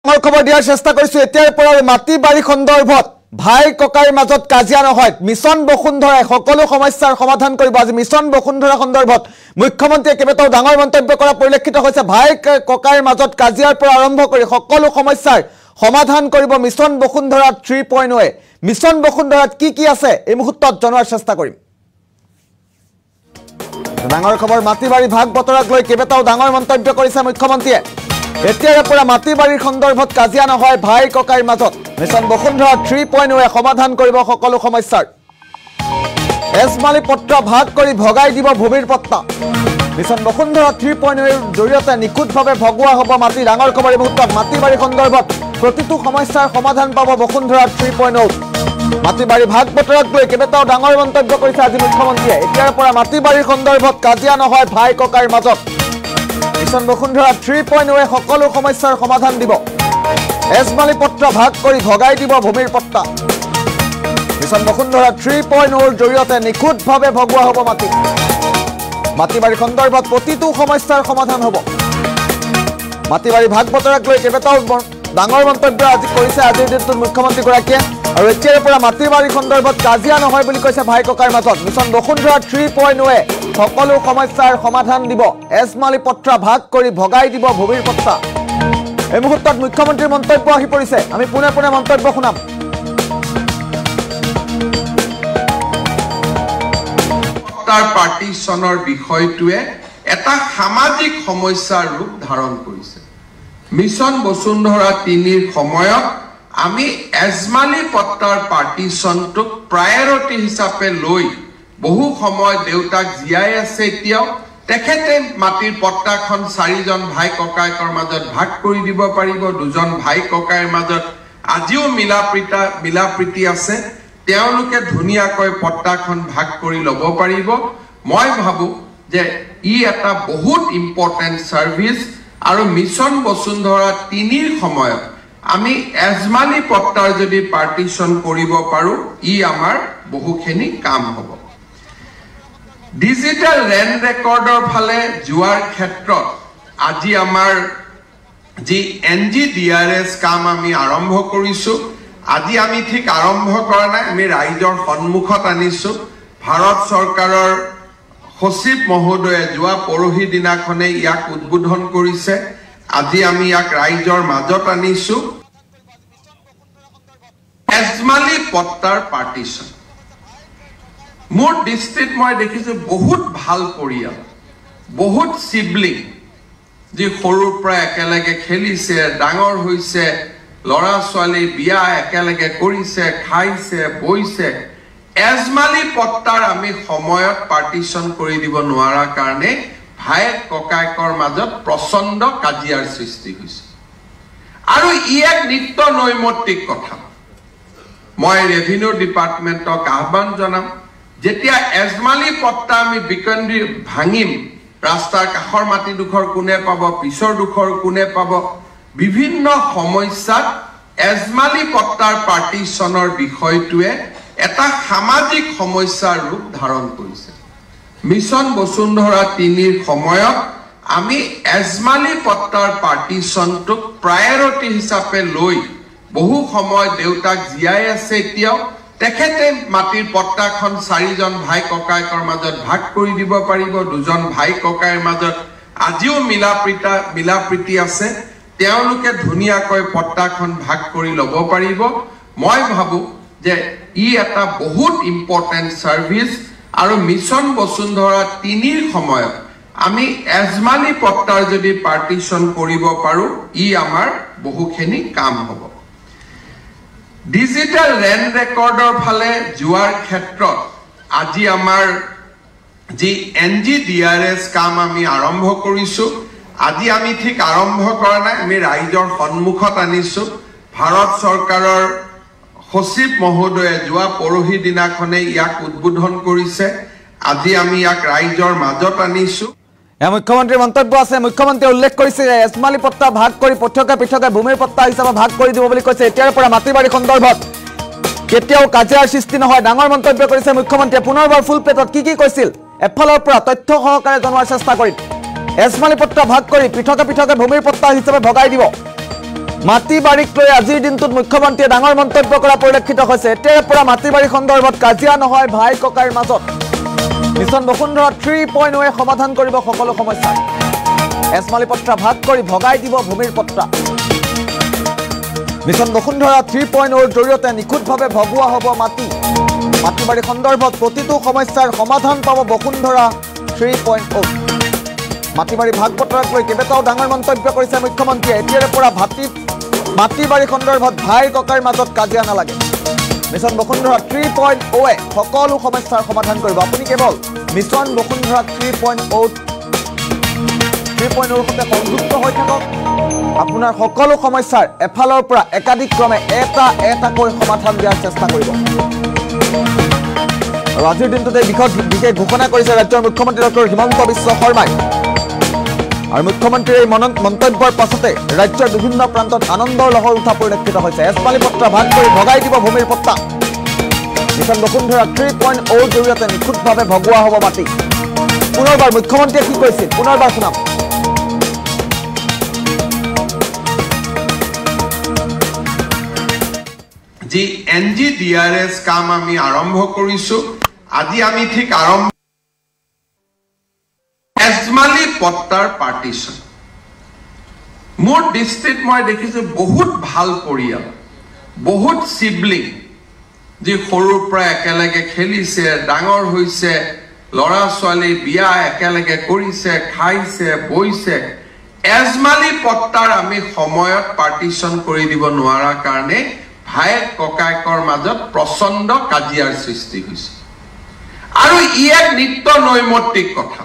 খবৰ দিয়াৰ চেষ্টা কৰিছো এতিয়াৰ পৰা মাটি বাৰী সন্দৰ্ভত ভাই ককাইৰ মাজত কাজিয়া নহয় মিছন বসুন্ধৰাই সকলো সমস্যাৰ সমাধান কৰিব আজি মিছন বসুন্ধৰা সন্দৰ্ভত মুখ্যমন্ত্ৰীয়ে কেবেটাও ডাঙৰ মন্তব্য কৰা পৰিলক্ষিত হৈছে ভাই ককাইৰ মাজত কাজিয়াৰ পৰা আৰম্ভ কৰি সকলো সমস্যাৰ সমাধান কৰিব মিছন বসুন্ধৰা 3.0 মিছন বসুন্ধৰাত কি আছে এই মুহূৰ্তত জনোৱাৰ চেষ্টা কৰিম ডাঙৰ খবৰ মাটি বাৰী ভাগ বতৰাক লৈ কেবেটাও ডাঙৰ মন্তব্য কৰিছে মুখ্যমন্ত্ৰীয়ে এতিয়াৰ পৰা মাটি বাৰীৰ সন্দৰ্ভত কাজিয়া নহয় ভাই ককাইৰ মাজত মিছন বসুন্ধৰা 3.0 সমাধান কৰিব সকলো সমস্যাৰ এজমালি পত্ৰ ভাগ কৰি ভগাই দিব ভূমিৰ পট্টা মিছন বসুন্ধৰা 3.0 ৰ জৰিয়তে নিখুঁতভাৱে ভগোৱা হ'ব মাটি ডাঙৰ খবৰ এই মুহূৰ্তত মাটি বাৰী সন্দৰ্ভত প্ৰতিটো সমস্যাৰ সমাধান পাব বসুন্ধৰা 3.0 মাটি বাৰী ভাগ বতৰাক লৈ কেবেটাও ডাঙৰ মন্তব্য কৰিছে আজি মুখ্যমন্ত্ৰীয়ে এতিয়াৰ পৰা মাটি বাৰীৰ সন্দৰ্ভত কাজিয়া নহয় ভাই ককাইৰ মাজত মিছন বসুন্ধৰা 3.0 সকলো সমস্যাৰ সমাধান দিব এজমালি পত্ৰ ভাগ কৰি ভগাই দিব ভূমিৰ পট্টা মিছন বসুন্ধৰা 3.0 ৰ জৰিয়তে নিখুঁতভাৱে ভগোৱা হ'ব মাটি বাৰী সন্দৰ্ভত প্ৰতিটো সমস্যাৰ সমাধান হ'ব মাটি বাৰী ভাগ বতৰাক লৈ কেবেটাও ডাঙৰ মন্তব্য আজি কৰিছে আজিৰ দিনটোত মুখ্যমন্ত্ৰীগৰাকীয়ে আৰু এতিয়াৰ পৰা মাটি বাৰী সন্দৰ্ভত কাজিয়া নহয় বুলি কৈছে ভাই ককাইৰ মাজত মিছন বসুন্ধৰা 3.0 সকলো সমস্যাৰ সমাধান দিব এজমালি পত্ৰ ভাগ কৰি ভগাই দিব ভূমিৰ পট্টা এই মুহূৰ্তত মুখ্যমন্ত্ৰীৰ মন্তব্য আহি পৰিছে আমি পুনে মন্তব্য শুনাম তাৰ পাৰ্টিশনৰ বিষয়টোৱে এটা সামাজিক সমস্যাৰ ৰূপ ধাৰণ কৰিছে মিছন বসুন্ধৰা 3 ৰ সময়ত আমি এজমালি পট্টাৰ পাৰ্টিশনটোক প্ৰায়োৰিটি হিচাপে লৈ বহু সময় দেউতাক জিয়াই আছে এতিয়াও তেখেতে মাটিৰ পট্টাখন 4জন ভাই ককাইকৰ মাজত ভাগ কৰি দিব পাৰিব দুজন ভাই ককাইৰ মাজত আজিও মিলাপ্ৰীতি আছে তেওঁলোকে ধুনীয়াকৈ পট্টাখন ভাগ কৰি ল'ব পাৰিব মই ভাবো যে ই এটা বহুত ইম্পৰ্টেন্ট সাৰ্ভিস আৰু মিছন বসুন্ধৰা 3 ৰ সময়ত আমি এজমালি পট্টাৰ যদি পাৰ্টিশন কৰিব পাৰো ই আমাৰ বহুখিনি কাম হ'ব ডিজিটাল ল্যান্ড ৰেকৰ্ডৰ ফালে যোৱাৰ ক্ষেত্ৰত আজি আমাৰ যি NGDRS কাম আমি আৰম্ভ কৰিছো আজি আমি ঠিক আৰম্ভ কৰা নাই আমি ৰাইজৰ সন্মুখত আনিছো ভাৰত চৰকাৰৰ সচিব মহোদয়ে যোৱা পৰহি দিনাখনে ইয়াক উদ্বোধন কৰিছে আজি আমি ইয়াক ৰাইজৰ মাজত আনিছো এজমালি পট্টাৰ পাৰ্টিশন মোৰ ডিস্ট্ৰিক্ট মই দেখিছো বহুত ভাল পৰিয়াল বহুত সিবলিং যি সৰুৰ পৰা একেলগে খেলিছে ডাঙৰ হৈছে লৰা ছোৱালী বিয়া একেলগে কৰিছে খাইছে বইছে এজমালি পট্টাৰ আমি সময়ত পাৰ্টিশন কৰি দিব নোৱাৰা কাৰণে ভাই ককাইকৰ মাজত প্ৰচণ্ড কাজিয়াৰ সৃষ্টি হৈছে আৰু ই এক নিত্য নৈমিত্তিক কথা মই ৰেভিনিউ ডিপাৰ্টমেণ্টক আহ্বান জনাম যেতিয়া এজমালি পট্টা আমি বিকন্দি ভাঙিম ৰাস্তাৰ কাষৰ মাটি দুখৰ কোনে পাব পিছৰ দুখৰ কোনে পাব বিভিন্ন সমস্যাত এজমালি পট্টাৰ পাৰ্টিশনৰ বিষয়টোৱে এটা সামাজিক সমস্যাৰ ৰূপ ধাৰণ কৰিছে মিছন বসুন্ধৰা 3 ৰ সময়ত আমি এজমালি পট্টাৰ পাৰ্টিশনটোক প্ৰায়োৰিটি হিচাপে লৈ বহু সময় দেউতাক জিয়াই আছে এতিয়াও তেখেতে মাটিৰ পট্টাখন 4জন ভাই ককাইকৰ মাজত ভাগ কৰি দিব পাৰিব দুজন ভাই ককাইৰ মাজত আজিও মিলাপ্ৰীতি আছে তেওঁলোকে ধুনীয়াকৈ পট্টাখন ভাগ কৰি ল'ব পাৰিব মই ভাবো যে ই এটা বহুত ইম্পৰ্টেন্ট সাৰ্ভিস আৰু মিছন বসুন্ধৰা 3 ৰ সময়ত আমি এজমালি পট্টাৰ যদি পাৰ্টিশন কৰিব পাৰো ই আমাৰ বহুখিনি কাম হ'ব ডিজিটাল ল্যান্ড ৰেকৰ্ডৰ ফালে যোৱাৰ ক্ষেত্ৰত আজি আমাৰ যি NGDRS কাম আমি আৰম্ভ কৰিছো আজি আমি ঠিক আৰম্ভ কৰা নাই আমি ৰাইজৰ সন্মুখত আনিছো ভাৰত চৰকাৰৰ সচিব মহোদয়ে যোৱা পৰহি দিনাখনে ইয়াক উদ্বোধন কৰিছে আজি আমি ইয়াক ৰাইজৰ মাজত আনিছো মুখ্যমন্ত্ৰীৰ মন্তব্য আছে মুখ্যমন্ত্ৰীয়ে উল্লেখ কৰিছে যে এজমালি পট্টা ভাগ কৰি পৃথকে ভূমিৰ পট্টা হিচাপে ভাগ কৰি দিব বুলি কৈছে এতিয়াৰ পৰা মাটি বাৰী সন্দৰ্ভত কেতিয়াও কাজিয়াৰ সৃষ্টি নহয় ডাঙৰ মন্তব্য কৰিছে মুখ্যমন্ত্ৰীয়ে পুনৰবাৰ ফুল প্লেটত কি কৈছিল এফালৰ পৰা তথ্য সহকাৰে জনোৱাৰ চেষ্টা কৰিম এজমালি পট্টা ভাগ কৰি পৃথকে ভূমিৰ পট্টা হিচাপে ভগাই দিব মাটি বাৰীক লৈ আজিৰ দিনটোত মুখ্যমন্ত্ৰীয়ে ডাঙৰ মন্তব্য কৰা পৰিলক্ষিত হৈছে। এতিয়াৰে পৰা মাটি বাৰী সন্দৰ্ভত কাজিয়া নহয় ভাই ককাইৰ মাজত। মিছন বসুন্ধৰা 3.0 সমাধান কৰিব সকলো সমস্যা। এজমালি পট্টা ভাগ কৰি ভগাই দিব ভূমিৰ পট্টা। মিছন বসুন্ধৰা 3.0 জৰিয়তে নিখুঁতভাৱে ভগোৱা হ'ব মাটি। মাটি বাৰী সন্দৰ্ভত প্ৰতিটো সমস্যাৰ সমাধান পাব বসুন্ধৰা 3.0। মাটি বাৰী ভাগ বতৰাক লৈ কেইবাটাও ডাঙৰ মন্তব্য কৰিছে মুখ্যমন্ত্ৰীয়ে। এতিয়াৰে পৰা মাটি বাৰী সন্দৰ্ভত ভাই ককাইৰ মাজত কাজিয়া নালাগে। মিছন বসুন্ধৰা 3.0 সকলো সমস্যাৰ সমাধান কৰিব। আপুনি কেৱল মিছন বসুন্ধৰা 3.0 সৈতে সংযুক্ত হৈ থাকক। আপোনাৰ সকলো সমস্যাৰ এফালৰ পৰা একাধিক্ৰমে এটাকৈ সমাধান দিয়াৰ চেষ্টা কৰিব। আৰু আজিৰ দিনটোতে বিশেষ ঘোষণা কৰিছে ৰাজ্যৰ মুখ্যমন্ত্ৰী ডক্টৰ হিমন্ত বিশ্ব শৰ্মাই। আৰু মুখ্যমন্ত্ৰীৰ এই মন্তব্যৰ পাছতে ৰাজ্যৰ বিভিন্ন প্ৰান্তত আনন্দৰ লহৰ উঠা পৰিলক্ষিত হৈছে। এজমালি পট্টা ভাগ কৰি ভগাই দিব ভূমিৰ পট্টা। মিছন বসুন্ধৰা 3.0 জৰিয়তে নিখুঁতভাৱে ভগোৱা হ'ব মাটি। পুনৰবাৰ মুখ্যমন্ত্ৰীয়ে কি কৈছিল পুনৰবাৰ শুনাম। যি NGDRS কাম আমি আৰম্ভ কৰিছো, আজি আমি ঠিক আৰম্ভ এজমালি পট্টাৰ পাৰ্টিশ্যন। মোৰ দৃষ্টিত মই দেখিছো বহুত ভাল পৰিয়াল, বহুত চিবলিং, যি সৰুৰ পৰা একেলগে খেলিছে, ডাঙৰ হৈছে, ল'ৰা ছোৱালী বিয়া একেলগে কৰিছে, খাইছে, বইছে। এজমালি পট্টাৰ আমি সময়ত পাৰ্টিশ্যন কৰি দিব নোৱাৰা কাৰণে ভায়েক ককায়েকৰ মাজত প্ৰচণ্ড কাজিয়াৰ সৃষ্টি হৈছে। আৰু ই এক নিত্য নৈমিত্তিক কথা।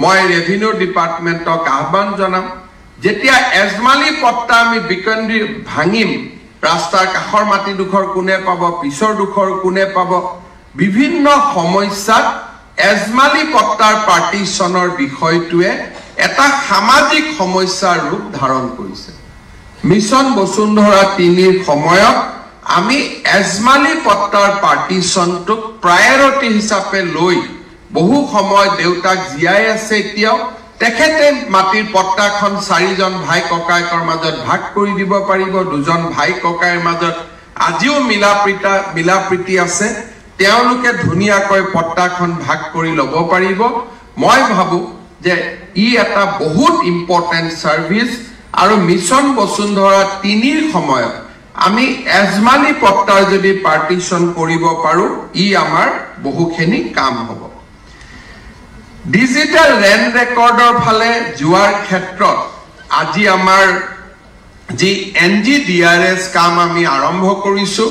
মই ৰেভিনিউ ডিপাৰ্টমেণ্টক আহ্বান জনাম, যেতিয়া এজমালি পট্টা আমি বিকেন্দ্ৰী ভাঙিম, ৰাস্তাৰ কাষৰ মাটিডোখৰ কোনে পাব, পিছৰ ডোখৰ কোনে পাব, বিভিন্ন সমস্যাত এজমালি পট্টাৰ পাৰ্টিশ্যনৰ বিষয়টোৱে এটা সামাজিক সমস্যাৰ ৰূপ ধাৰণ কৰিছে। মিছন বসুন্ধৰা 3ৰ সময়ত আমি এজমালি পট্টাৰ পাৰ্টিশ্যনটোক প্ৰায়ৰিটি হিচাপে লৈ বহু সময় দেউতাক জীয়াই আছে এতিয়াও, তেখেতে মাটিৰ পট্টাখন 4জন ভাই ককায়েকৰ মাজত ভাগ কৰি দিব পাৰিব। 2জন ভাই ককাইৰ মাজত আজিও মিলা প্ৰীতি আছে, তেওঁলোকে ধুনীয়াকৈ পট্টাখন ভাগ কৰি ল'ব পাৰিব। মই ভাবো যে ই এটা বহুত ইম্পৰ্টেণ্ট ছাৰ্ভিচ। আৰু মিছন বসুন্ধৰা 3ৰ সময়ত আমি এজমালি পট্টাৰ যদি পাৰ্টিশ্যন কৰিব পাৰো, ই আমাৰ বহুখিনি কাম হ'ব। ডিজিটেল লেণ্ড ৰেকৰ্ডৰ ফালে যোৱাৰ ক্ষেত্ৰত আজি আমাৰ যি NGDRS কাম আমি আৰম্ভ কৰিছো,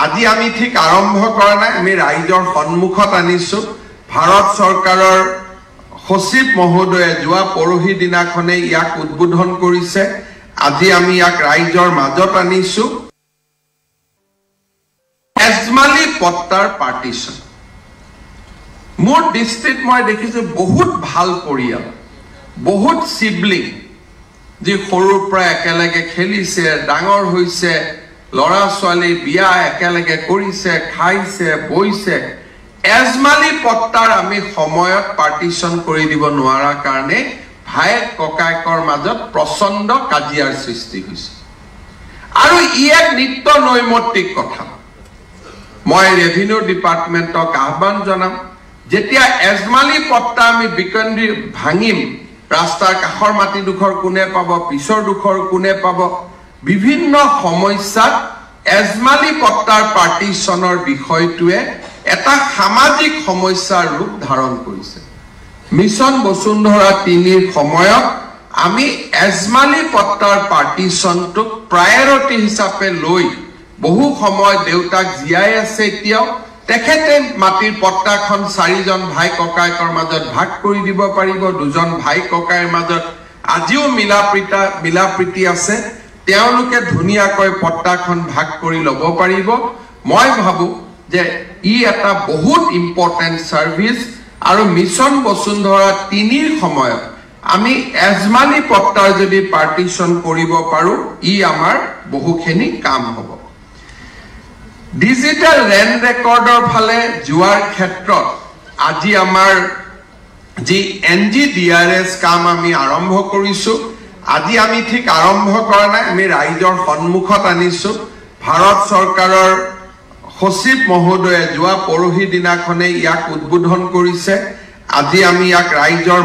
আজি আমি ঠিক আৰম্ভ কৰা নাই, আমি ৰাইজৰ সন্মুখত আনিছো। ভাৰত চৰকাৰৰ সচিব মহোদয়ে যোৱা পৰহি দিনাখনে ইয়াক উদ্বোধন কৰিছে। আজি আমি ইয়াক ৰাইজৰ মাজত আনিছো। এজমালি পট্টাৰ পাৰ্টিশ্যন। মোৰ দৃষ্টিত মই দেখিছো বহুত ভাল পৰিয়াল, বহুত চিবলিং, যি সৰুৰ পৰা একেলগে খেলিছে, ডাঙৰ হৈছে, ল'ৰা ছোৱালী বিয়া একেলগে কৰিছে, খাইছে, বইছে। এজমালি পট্টাৰ আমি সময়ত পাৰ্টিশ্যন কৰি দিব নোৱাৰা কাৰণে ভায়েক ককায়েকৰ মাজত প্ৰচণ্ড কাজিয়াৰ সৃষ্টি হৈছে। আৰু ই এক নিত্য নৈমিত্তিক কথা। মই ৰেভিনিউ ডিপাৰ্টমেণ্টক আহ্বান জনাম, যেতিয়া এজমালি পট্টা আমি বিকেন্দ্ৰী ভাঙিম, ৰাস্তাৰ কাষৰ মাটিডোখৰ কোনে পাব, পিছৰ ডোখৰ কোনে পাব, বিভিন্ন সমস্যাত এজমালি পট্টাৰ পাৰ্টিশ্যনৰ বিষয়টোৱে এটা সামাজিক সমস্যাৰ ৰূপ ধাৰণ কৰিছে। মিছন বসুন্ধৰা 3ৰ সময়ত আমি এজমালি পট্টাৰ পাৰ্টিশ্যনটোক প্ৰায়ৰিটি হিচাপে লৈ বহু সময় দেউতাক জীয়াই আছে এতিয়াও, তেখেতে মাটিৰ পট্টাখন 4জন ভাই ককায়েকৰ মাজত ভাগ কৰি দিব পাৰিব। 2জন ভাই ককাইৰ মাজত আজিও মিলা প্ৰীতি আছে, তেওঁলোকে ধুনীয়াকৈ পট্টাখন ভাগ কৰি ল'ব পাৰিব। মই ভাবো যে ই এটা বহুত ইম্পৰ্টেণ্ট ছাৰ্ভিচ। আৰু মিছন বসুন্ধৰা 3ৰ সময়ত আমি এজমালি পট্টাৰ যদি পাৰ্টিশ্যন কৰিব পাৰো, ই আমাৰ বহুখিনি কাম হ'ব। ডিজিটেল লেণ্ড ৰেকৰ্ডৰ ফালে যোৱাৰ ক্ষেত্ৰত আজি আমাৰ যি NGDRS কাম আমি আৰম্ভ কৰিছো, আজি আমি ঠিক আৰম্ভ কৰা নাই, আমি ৰাইজৰ সন্মুখত আনিছো। ভাৰত চৰকাৰৰ সচিব মহোদয়ে যোৱা পৰহি দিনাখনে ইয়াক উদ্বোধন কৰিছে। আজি আমি ইয়াক ৰাইজৰ